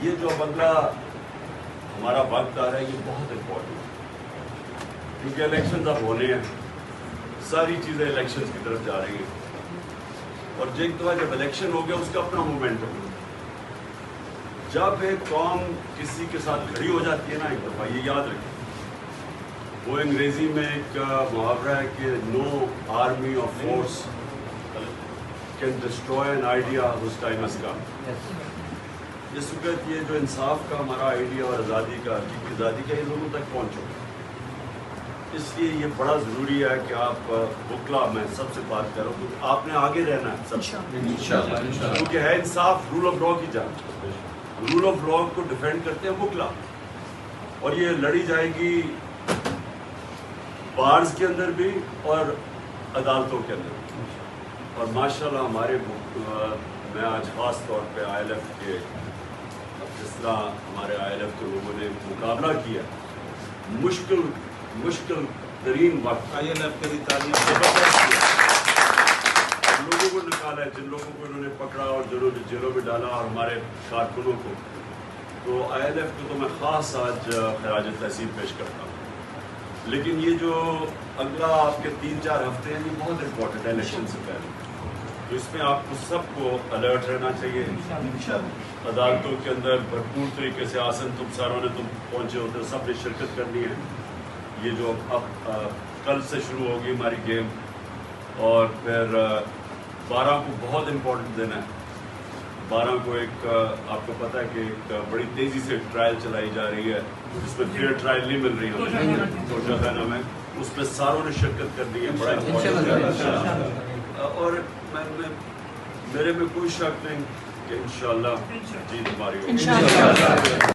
یہ جو اب اگلا ہمارا وقت آ رہا ہے یہ بہت امپورٹنٹ ہے، کیونکہ الیکشنز اب ہونے ہیں، ساری چیزیں الیکشنز کی طرف جا رہی ہیں، اور ایک دفعہ جب الیکشن ہو گیا اس کا اپنا مومنٹم ہے۔ جب ایک قوم کسی کے ساتھ کھڑی ہو جاتی ہے نا، ایک دفعہ یہ یاد رکھیں، وہ انگریزی میں ایک محاورہ ہے کہ no army of force can destroy an idea whose time has come۔ اس وقت یہ جو انصاف کا ہمارا آئیڈیا اور آزادی کا، حقیقی آزادی کا، یہ لوگوں تک پہنچو، اس لیے یہ بڑا ضروری ہے کہ آپ بکلا، میں سب سے بات کر رہا ہوں کیونکہ آپ نے آگے رہنا ہے سب سے، کیونکہ ہے انصاف رول آف لا کی جان، رول آف لا کو ڈیفینڈ کرتے ہیں بکلا، اور یہ لڑی جائے گی بارز کے اندر بھی اور عدالتوں کے اندر بھی، اور ماشاءاللہ ہمارے میں آج خاص طور پہ آئی ایل ایف کے، جس طرح ہمارے آئی ایل ایف کے لوگوں نے مقابلہ کیا، مشکل ترین وقت آئی ایل ایف کے لیے تعلیم لوگوں کو نکالا ہے، جن لوگوں کو انہوں نے پکڑا اور جنہوں نے جیلوں میں ڈالا، اور ہمارے کارکنوں کو، تو آئی ایل ایف کو تو میں خاص آج خراج تحسین پیش کرتا ہوں۔ لیکن یہ جو اگلا آپ کے 3-4 ہفتے ہیں یہ بہت امپورٹنٹ ہے الیکشن سے پہلے، تو اس میں آپ کو سب کو الرٹ رہنا چاہیے۔ عدالتوں کے اندر بھرپور طریقے سے آسن تم ساروں نے تم پہنچے ہوتے، سب نے شرکت کرنی ہے۔ یہ جو اب کل سے شروع ہوگی ہماری گیم، اور پھر 12 کو بہت امپورٹنٹ دن ہے۔ 12 کو ایک آپ کو پتہ ہے کہ ایک بڑی تیزی سے ٹرائل چلائی جا رہی ہے، جس میں فیئر ٹرائل نہیں مل رہی ہمیں توجہ خانہ میں، اس میں ساروں نے شرکت کرنی ہے، بڑا امپورٹنٹ ہے، اور میرے میں کوئی شک نہیں کہ انشاءاللہ جیت ہماری ہوگی۔